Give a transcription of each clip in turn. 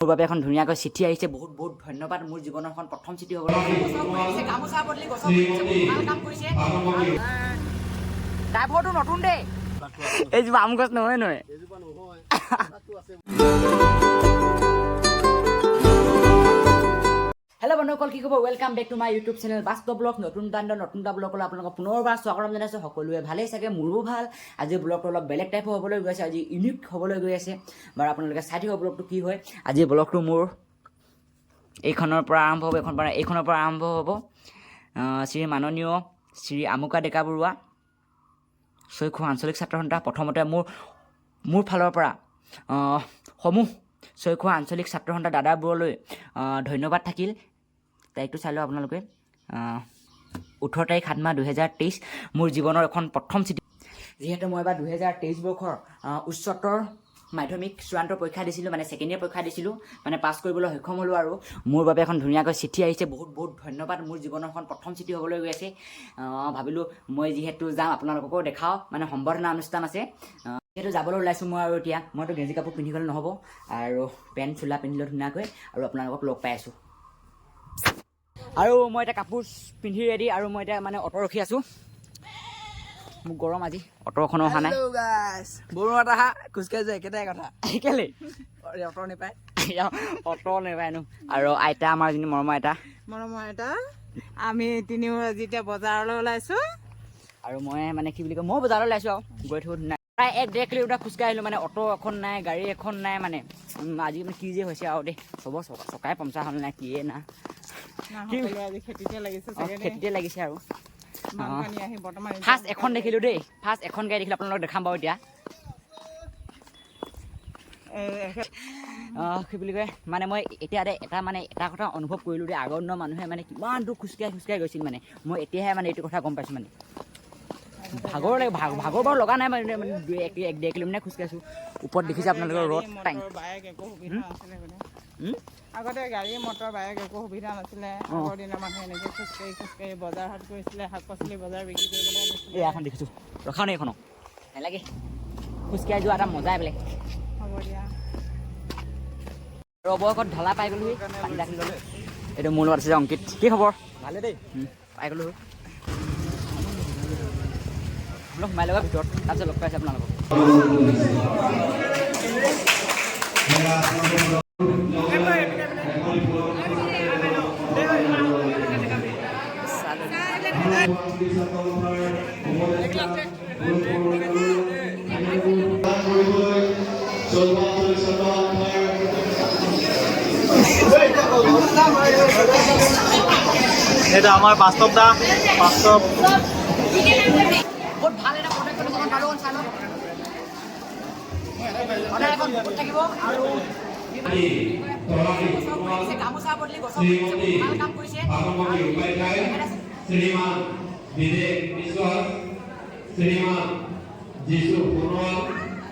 মোৰ বাবে এখন ধুনীয়াকৈ চিঠি আহিছে। বহুত বহুত ধন্যবাদ। মোৰ জীৱনৰ এখন প্ৰথম চিঠি হ'ব ড্ৰাইভাৰটো নতুন দেই। এইজোপা আম গছ নহয় নহয়। হেল্ল' বন্ধুসকল, কি খবৰ? Welcome back to my YouTube channel Bastav vlog. নতুন এটা ব্লগলৈ আপোনালোকক পুনৰবাৰ স্বাগতম জনাইছোঁ। সকলোৱে ভালেই চাগে, মোৰো ভাল। আজি ব্লগটো অলপ বেলেগ টাইপৰ হ'বলৈ গৈ আছে, আজি ইউনিক হ'বলৈ গৈ আছে। বাৰু আপোনালোকে চাই থাকিব ব্লগটো কি হয়। আজি ব্লগটো মোৰ এইখনৰ পৰা আৰম্ভ হ'ব, এইখনৰ পৰা আৰম্ভ হ'ব। শ্ৰী মাননীয় শ্ৰী আমুকা ডেকা বৰুৱা, চৈখোৱা আঞ্চলিক ছাত্ৰ সন্থা। প্ৰথমতে মোৰ ফালৰ পৰা সমূহ চৈখোৱা আঞ্চলিক ছাত্ৰ সন্থা দাদাবোৰলৈ ধন্যবাদ থাকিল। তাৰিখটো চাই লওক আপোনালোকে, 18 তাৰিখ 7 মাহ 2023। মোৰ জীৱনৰ এখন প্ৰথম চিঠি। যিহেতু মই এবাৰ 2023 বৰ্ষৰ উচ্চতৰ মাধ্যমিক চূড়ান্ত পৰীক্ষা দিছিলোঁ, মানে ছেকেণ্ড ইয়েৰ পৰীক্ষা দিছিলোঁ, মানে পাছ কৰিবলৈ সক্ষম হ'লোঁ। আৰু মোৰ বাবে এখন ধুনীয়াকৈ চিঠি আহিছে। বহুত বহুত ধন্যবাদ। মোৰ জীৱনৰ এখন প্ৰথম চিঠি হ'বলৈ গৈ আছে। ভাবিলোঁ মই যিহেতু যাম, আপোনালোককো দেখাওঁ, মানে সম্বৰ্ধনা অনুষ্ঠান আছে। যিহেতু যাবলৈ ওলাইছোঁ মই, আৰু এতিয়া মইতো গেঞ্জি কাপোৰ পিন্ধি গ'লে নহ'ব, আৰু পেণ্ট চোলা পিন্ধিলোঁ ধুনীয়াকৈ, আৰু আপোনালোকক লগ পাই আছোঁ। আৰু মই এতিয়া কাপোৰ পিন্ধি ৰেডি, আৰু মই এতিয়া মানে অটো ৰখি আছোঁ। মোক গৰম আজি, অটোখনো অহা নাই। বৰুৱাত আহা খোজকাঢ়ি যায়, একেটাই কথা। কেলে অটো নাপায়, অটো নাপায়নো। আৰু আইতা, আমাৰ যিনি মৰমৰ আইতা, আমি তিনিও যেতিয়া বজাৰলৈ ওলাইছো। আৰু মই মানে কি বুলি কয়, মই বজাৰলৈ ওলাইছোঁ আৰু গৈ থৈ নাই, প্ৰায় 1-1.5 কিলোমিটাৰ খোজকাঢ়ি আহিলোঁ। মানে অটো এখন নাই, গাড়ী এখন নাই, মানে আজি মানে কি যে হৈছে আৰু দেই। চবৰ চকাই পামচাৰ হ'ল নাই, কিয়ে না খেতিতে লাগিছে। আৰু ফাৰ্ষ্ট এখন দেখিলোঁ দেই, ফাৰ্ষ্ট এখন গাড়ী দেখিলোঁ, আপোনালোকক দেখাম বাৰু এতিয়া। কি বুলি কয়, মানে মই এতিয়া এটা কথা অনুভৱ কৰিলোঁ দেই। আগৰ দিনৰ মানুহে মানে কিমান দূৰ খোজকাঢ়ি গৈছিল, মানে মই এতিয়াহে মানে এইটো কথা গম পাইছোঁ। মানে ভাগৰ বাৰু লগা নাই, মানে 1-1.5 কিলোমিটাৰ খোজকাঢ়িছোঁ। ওপৰত দেখিছে আপোনালোকৰ ৰ'দ টাইম। আগতে গাড়ী মটৰ বাইক একো সুবিধা নাছিলে। আগৰ দিনৰ মানুহে এনেকৈ খোজকাঢ়ি বজাৰ হাট কৰিছিলে, শাক পাচলি বজাৰ বিক্ৰী কৰিবলৈ আনিছিলে। এই এখন দেখিছোঁ, ৰখাও নে এইখনক নালাগে, খোজকাঢ়ি যোৱা এটা মজাই বেলেগ। হ'ব দিয়া। আৰু অৱশেষত ঢলা পাই গ'লোহি, পানী দাখি ল'লোঁ। এইটো মোৰ লগত আছে যে অংকিত। কি খবৰ? ভালে দেই। পাই গ'লোঁ সোমাই লগা ভিতৰত, তাৰপিছত লগ পাইছে আপোনালোকক। এটা আমাৰ বাস্তৱ দা, বাস্তৱ বহুত ভাল এটা প্ৰডাক্ট পালোঁ। চাই লওক, সদায় এখন বহুত থাকিব। আৰু গামোচা বদলি গছৰ ভাল কাম কৰিছে। শ্ৰীমান বিবেক বিশ্বাস, শ্ৰীমান যিশু সোণোৱাল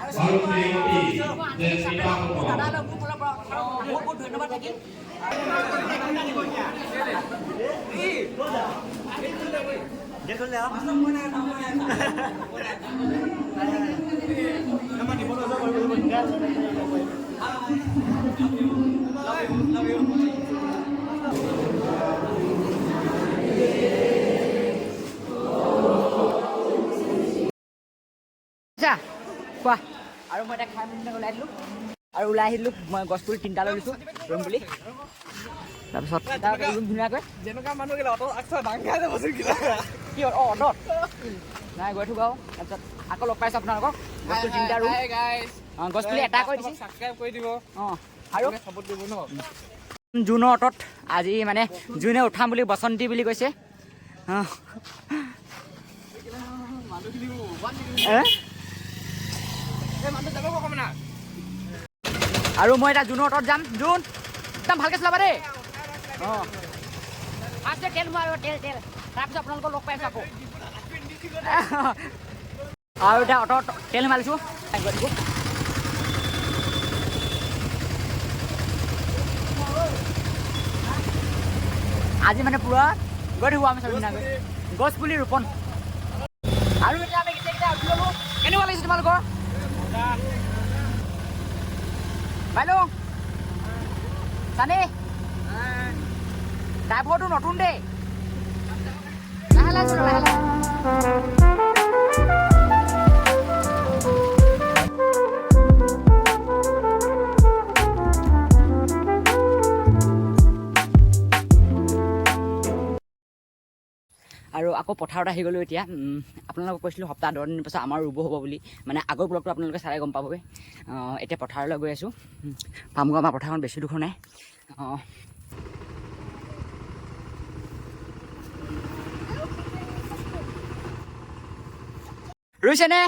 আৰু শ্ৰীমতী জেস্মিতা সোণোৱাল। দাদালৈ মোৰ ফালৰ পৰা বহুত বহুত ধন্যবাদ থাকিল। কোৱা। আৰু মই এতিয়া খাই মেলি ওলাই দিলোঁ, আৰু ওলাই আহিলোঁ। মই গছপুলি 3টা লৈ লৈছোঁ ৰুম বুলি। তাৰপিছত ৰুম ধুনীয়াকৈ যেনেকুৱা মানুহ গ'লে অটো ডাঙৰ খাই যাবচোন কিবা। কি হ'ল? অটত নাই গৈ থাকোঁ আৰু। তাৰপিছত আকৌ লগ পাইছোঁ আপোনালোকক। গছপুলি 3টা ৰুম, গছপুলি এটা কৰি দিছে। ছাবস্ক্ৰাইব কৰি দিব। আৰু চাপৰ্ট দিব ন। জুনৰ অটত আজি মানে জুনে উঠাম বুলি বসন্তী বুলি কৈছে। আৰু মই এতিয়া জুনৰ অটত যাম। জুন একদম ভালকৈ চলাবা দেই। ফাৰ্ষ্ট তেল মাৰিব, তেল। তাৰপিছত আপোনালোকক লগ পাইছোঁ আকৌ। আৰু এতিয়া অটত তেল মাৰিছোঁ। আজি মানে পুৰা গৈ থাকোঁ আমি ধুনীয়াকৈ গছ পুলি ৰোপণ। আৰু এতিয়া আমি কেতিয়া উঠি ল'লোঁ। কেনেকুৱা লাগিছে তোমালোকৰ? বাইদেউ জানে ড্ৰাইভাৰটো নতুন দেই লাহে লাহে চলা লাহে আৰু আকৌ পথাৰত আহি গ'লোঁ এতিয়া আপোনালোকক কৈছিলোঁ সপ্তাহ 10 দিনৰ পাছত আমাৰ ৰুব হ'ব বুলি মানে আগৰ ব্লগটো আপোনালোকে চাই গম পাবগৈ এতিয়া পথাৰলৈ গৈ আছোঁ পামগৈ আমাৰ পথাৰখন বেছি দুখ নাই ৰুইছেনে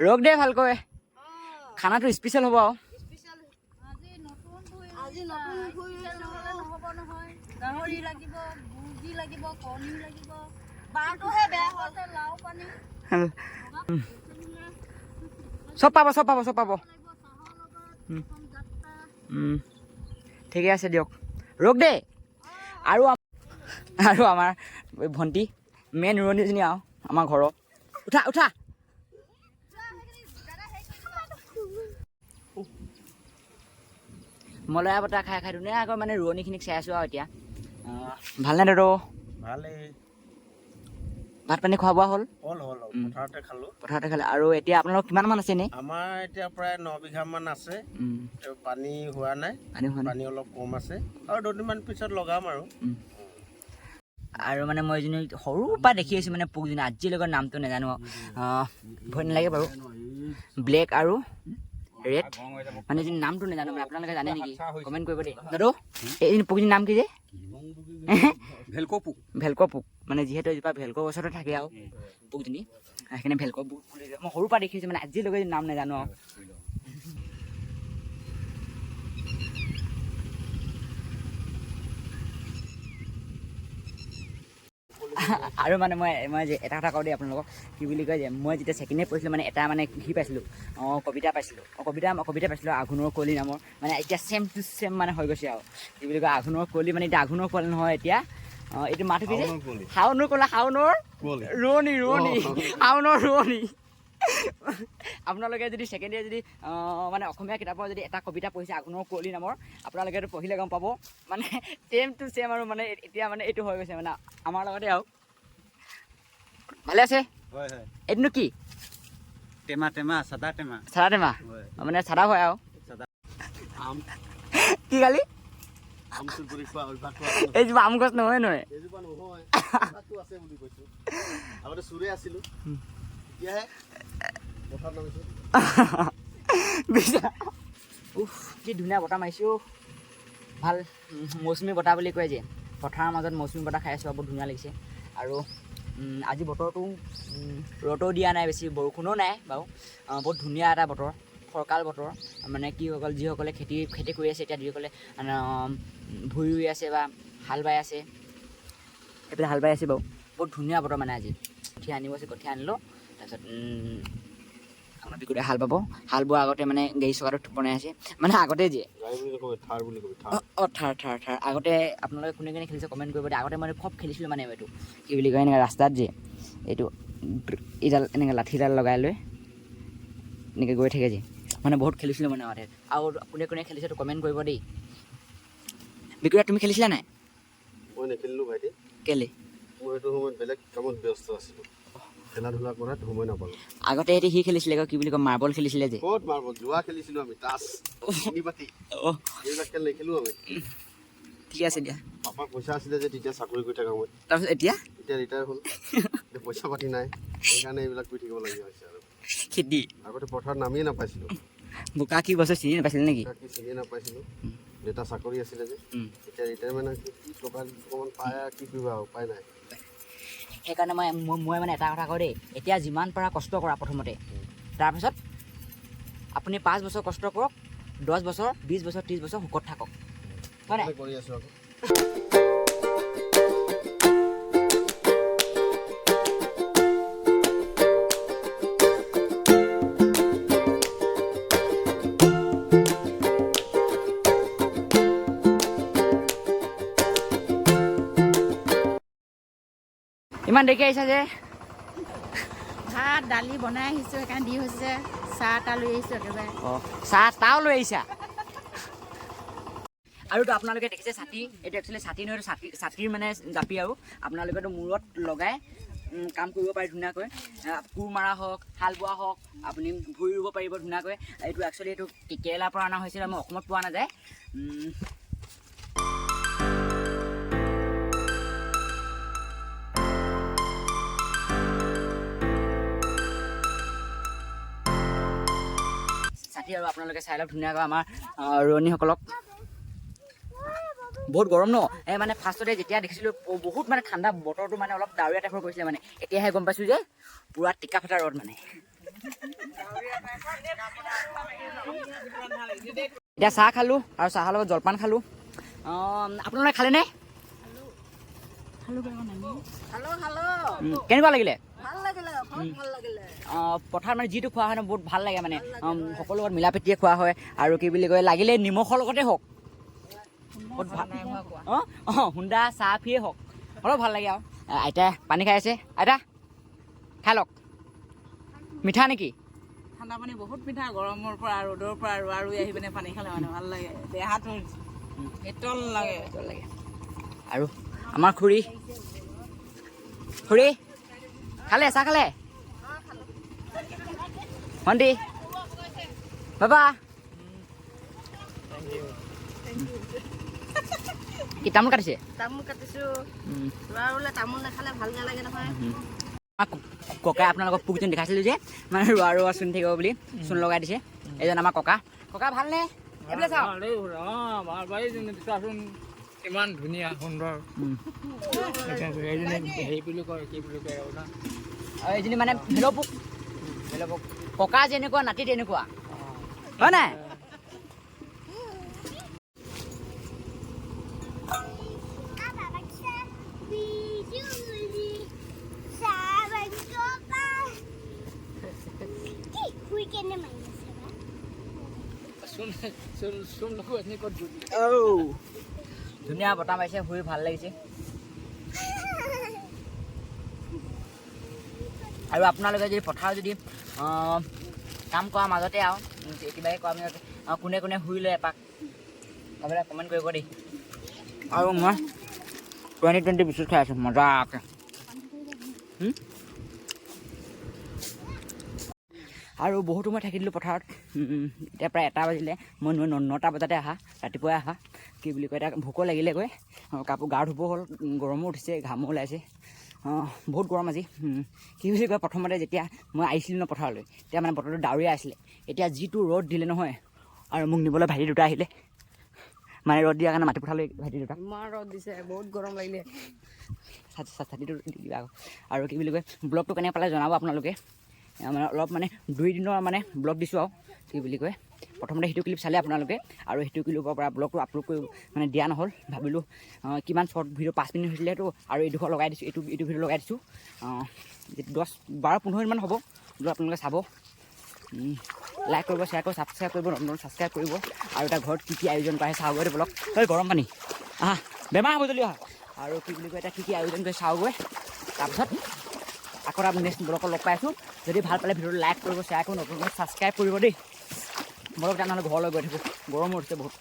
ৰখ দে ভালকৈ খানাটো স্পেচিয়েল হ'ব আৰু গাহৰি লাগিব মুৰ্গী লাগিব কণী লাগিব বাৰটোহে বেয়া হ'ল লাও পানী চব পাব ঠিকে আছে দিয়ক ৰখ দেই আৰু আমাৰ ভণ্টি মেইন ৰোৱনীজনী আৰু আমাৰ ঘৰৰ উঠা মলয়া বতাহ খাই ধুনীয়াকৈ মানে ৰোৱনীখিনিক চাই আছোঁ আৰু এতিয়া ভালনে দাদু ভালেই ভাত পানী খোৱা বোৱা হ'ল পথাৰতে খালে আৰু এতিয়া আপোনালোক কিমানমান আছে এনেই আমাৰ এতিয়া প্ৰায় 9 বিঘামান আছে পানী হোৱা নাই পানী অলপ কম আছে আৰু 2 দিনমান পিছত লগাম আৰু মানে মই এজনী সৰুৰ পৰা দেখি আছোঁ মানে পোকজনী আজিলৈকে নামটো নাজানো ভয় নালাগে বাৰু ব্লেক আৰু ৰেড মানে যদি নামটো নাজানো মানে আপোনালোকে জানে নেকি কমেণ্ট কৰিব দেই দাদু এই পোকজনীৰ নাম কি যে ভেলক পোক মানে যিহেতু এজোপা ভেলক গছতে থাকে আৰু পোকজনী সেইকাৰণে ভেলক পোক মই সৰুৰ পৰা দেখিছোঁ মানে আজিলৈকে নাম নাজানো আৰু মানে মই যে এটা কথা কওঁ দেই আপোনালোকক কি বুলি কয় যে মই যেতিয়া ছেকেণ্ড ইয়েৰ পঢ়িছিলোঁ মানে এটা মানে কি পাইছিলোঁ কবিতা পাইছিলোঁ কবিতা পাইছিলোঁ আঘোণৰ কুঁৱলী নামৰ মানে এতিয়া ছেম টু ছেম মানে হৈ গৈছে আৰু কি বুলি কয় আঘোণৰ কুঁৱলী মানে এতিয়া আঘোণৰ কুঁৱলী নহয় এতিয়া এইটো মাহটো কি যে শাওণৰ ৰোৱনী আপোনালোকে যদি ছেকেণ্ড ইয়েৰ যদি মানে অসমীয়া কিতাপৰ যদি এটা কবিতা পঢ়িছে আঘোণৰ কুঁৱলী নামৰ আপোনালোকে এইটো পঢ়িলে গম পাব মানে ছেম টু ছেম আৰু মানে এতিয়া মানে এইটো হৈ গৈছে মানে আমাৰ লগতে আৰু ভালে আছে এইটোনো কি চাদা টেমা মানে চাদা হয় আৰু কি কালি এইজোপা আম গছ নহয় কি ধুনীয়া বতাহ মাৰিছোঁ ভাল মৌচুমী বতাহ বুলি কয় যে পথাৰৰ মাজত মৌচুমী বতাহ খাই আছোঁ বহুত ধুনীয়া লাগিছে আৰু আজি বতৰটো ৰ'দো দিয়া নাই বেছি বৰষুণো নাই বাৰু বহুত ধুনীয়া এটা বতৰ ফৰকাল বতৰ মানে কি হৈ গ'ল যিসকলে খেতি কৰি আছে এতিয়া যিসকলে ভুই ৰুই আছে বা হাল বাই আছে এইবিলাক হাল বাই আছে বাৰু বহুত ধুনীয়া বতৰ মানে আজি কঠীয়া আনিব আছে কঠীয়া আনিলোঁ তাৰপিছত আমাৰ বিকুতে হাল বাব হাল বোৱাৰ আগতে মানে গাড়ী চকাটো বনাই আছে মানে আগতে যে থাৰ আগতে আপোনালোকে কোনে কোনে খেলিছে কমেণ্ট কৰিব দিয়ে আগতে মই খুব খেলিছিলোঁ মানে এইটো কি বুলি কয় এনেকৈ ৰাস্তাত যে এইটো এইডাল এনেকৈ লাঠিডাল লগাই লৈ এনেকৈ গৈ থাকে যে মানে বহুত খেলিছিলোঁ মানে আগতে আৰু কোনে কোনে খেলিছে তো কমেণ্ট কৰিব দেই বিকুৰা তুমি খেলিছিলা নাই মই নেখেলিলোঁ ভাইটি কেলে মই এইটো সময়ত বেলেগ কামত ব্যস্ত আছিলোঁ খেলা ধূলা কৰাত সময় নাপালোঁ আগতে সিহঁতে সি খেলিছিলে কি বুলি কয় মাৰ্বল খেলিছিলে যে ক'ত মাৰ্বল জোৱা খেলিছিলোঁ আমি তাছ পাতি এইবিলাক খেল নেখেলোঁ আমি ঠিকে আছে দিয়া পাপাৰ পইচা আছিলে যে তেতিয়া চাকৰি কৰি থকা সময়ত তাৰপিছত এতিয়া ৰিটায়াৰ হ'ল পইচা পাতি নাই সেইকাৰণে এইবিলাক কৰি থাকিব লগীয়া হৈছে আৰু খেতি আগতে পথাৰত নামিয়ে নাপাইছিলোঁ বোকা কি বস্তু চিনি নাপাইছিলে নেকি চিনিয়ে নাপাইছিলোঁ দেউতা চাকৰি আছিলে যে এতিয়া ৰিটায়াৰমেণ্ট কি টকা অকণমান পায় কি কৰিবা উপায় নাই সেইকাৰণে মই মানে এটা কথা কওঁ দেই এতিয়া যিমান পাৰা কষ্ট কৰা প্ৰথমতে তাৰপিছত আপুনি 5 বছৰ কষ্ট কৰক 10 বছৰ 20 বছৰ 30 বছৰ সুখত থাকক হয় নাই কৰি আছোঁ আকৌ ইমান দেৰি আহিছা যে ভাত দালি বনাই আহিছোঁ সেইকাৰণে দি হৈছে চাহ এটা লৈ আহিছোঁ একেবাৰে। অঁ চাহ তাও লৈ আহিছা। আৰুতো আপোনালোকে দেখিছে ছাতি, এইটো একচুৱেলি ছাতি নহয়, ছাতিৰ মানে জাপি আৰু আপোনালোকেতো মূৰত লগাই কাম কৰিব পাৰে ধুনীয়াকৈ। কোৰ মাৰা হওক, হাল বোৱা হওক, আপুনি ভুই ৰুব পাৰিব ধুনীয়াকৈ। এইটো একচুৱেলি এইটো কেৰেলাৰ পৰা অনা হৈছিলে, আমাৰ অসমত পোৱা নাযায়। ছাতি আৰু আপোনালোকে চাই লওক ধুনীয়াকৈ আমাৰ ৰোৱনীসকলক। বহুত গৰম ন, এই মানে ফাৰ্ষ্টতে যেতিয়া দেখিছিলোঁ বহুত মানে ঠাণ্ডা, বতৰটো মানে অলপ ডাৱৰীয়া টাইপৰ কৰিছিলে মানে, এতিয়াহে গম পাইছোঁ যে পূৰা টিকা ফটা ৰ'দ মানে। এতিয়া চাহ খালোঁ আৰু চাহৰ লগত জলপান খালোঁ। আপোনালোকে খালেনে? কেনেকুৱা লাগিলে? পথাৰত মানে যিটো খোৱা হয় ন বহুত ভাল লাগে মানে, সকলো লগত মিলা প্ৰীতিয়ে খোৱা হয়। আৰু কি বুলি কয়, লাগিলে নিমখৰ লগতে হওক, হুন্দা চাহ ফিয়ে হওক, অলপ ভাল লাগে আৰু। আইতাই পানী খাই আছে, আইতা খাই লওক। মিঠা নেকি? ঠাণ্ডা পানী বহুত মিঠা, গৰমৰ পৰা ৰ'দৰ পৰা আৰু আহি পিনে পানী খালে মানে ভাল লাগে, দেহাটো শীতল লাগে। আৰু আমাৰ খুৰী খালে, চাহ খালে? ভণ্টি বাবা কি তামোল কাটিছে? তামোল কাটিছোঁ। ৰোৱা ৰুলে তামোল নাখালে ভাল নালাগে নহয়। ককাই আপোনালোকক পুকজন দেখাইছিলোঁ যে মানে ৰোৱা চুন থাকিব বুলি, চূণ লগাই দিছে। এইজন আমাৰ ককা ভালনে? এইফালে চাওক। ইমান ধুনীয়া সুন্দৰ। হেৰি বুলি কয়, কি বুলি কয় আৰু এইজনী মানে ভেলপুক ককা যেনেকুৱা নাতি তেনেকুৱা, হয় নাই? ধুনীয়া বতাহ মাৰিছে, শুই ভাল লাগিছে। আৰু আপোনালোকে যদি পথাৰত যদি কাম কৰাৰ মাজতে আৰু কিবাকৈ কৰা মাজতে কোনে শুই লয় এপাক আপোনালোকে কমেণ্ট কৰিব দেই। আৰু মই 2020 বিস্কুট খাই আছোঁ মজাকৈ। আৰু বহুত সময় থাকি দিলোঁ পথাৰত। এতিয়া প্ৰায় 1টা বাজিলে, মই 9টা বজাতে অহা, ৰাতিপুৱাই অহা। কি বুলি কয়, এতিয়া ভোকো লাগিলেগৈ, কাপোৰ গা ধুব হ'ল, গৰমো উঠিছে, ঘামো ওলাইছে, বহুত গৰম আজি। কি বুলি কয়, প্ৰথমতে যেতিয়া মই আহিছিলোঁ ন পথাৰলৈ, তেতিয়া মানে বতৰটো ডাৱৰীয়া আছিলে। এতিয়া যিটো ৰ'দ দিলে নহয়, আৰু মোক নিবলৈ ভাইটি দুটা আহিলে, মানে ৰ'দ দিয়াৰ কাৰণে মাটি পঠালৈ ভাইটি দুটা। ইমান ৰ'দ দিছে, বহুত গৰম লাগিলে। ছাতিটো দি দিবা আকৌ। আৰু কি বুলি কয়, ব্লগটো কেনেকৈ পালে জনাব আপোনালোকে। মানে অলপ মানে 2 দিনৰ মানে ব্লগ দিছোঁ আৰু কি বুলি কয়, প্ৰথমতে সেইটো ক্লিপ চালে আপোনালোকে, আৰু সেইটো ক্লিপৰ পৰা ব্লগটো আপলোড কৰি মানে দিয়া নহ'ল। ভাবিলোঁ কিমান শ্বৰ্ট ভিডিঅ' 5 মিনিট হৈছিলেতো, আৰু এইডোখৰ লগাই দিছোঁ, এইটো ভিডিঅ' লগাই দিছোঁ। 10-12-15 মিনিটমান হ'ব, আপোনালোকে চাব। লাইক কৰিব, শ্বেয়াৰ কৰিব, ছাবস্ক্ৰাইব কৰিব, ছাবস্ক্ৰাইব কৰিব। আৰু এটা ঘৰত কি আয়োজন কৰে চাওগৈ ব্লগ। গৰম পানী বেমাৰ হ'ব যদি আৰু কি বুলি কয়, এতিয়া কি আয়োজন কৰি চাওগৈ। তাৰপিছত আকৌ নেক্সট ব্লগত লগ পাই আছোঁ। যদি ভাল পালে ভিডিঅ'টো লাইক কৰিব, শ্বেয়াৰ কৰিব, নতুন ছাবস্ক্ৰাইব কৰিব দেই। ব্লগ তেনেহ'লে ঘৰলৈ গৈ থাকোঁ, গৰমো উঠিছে বহুত।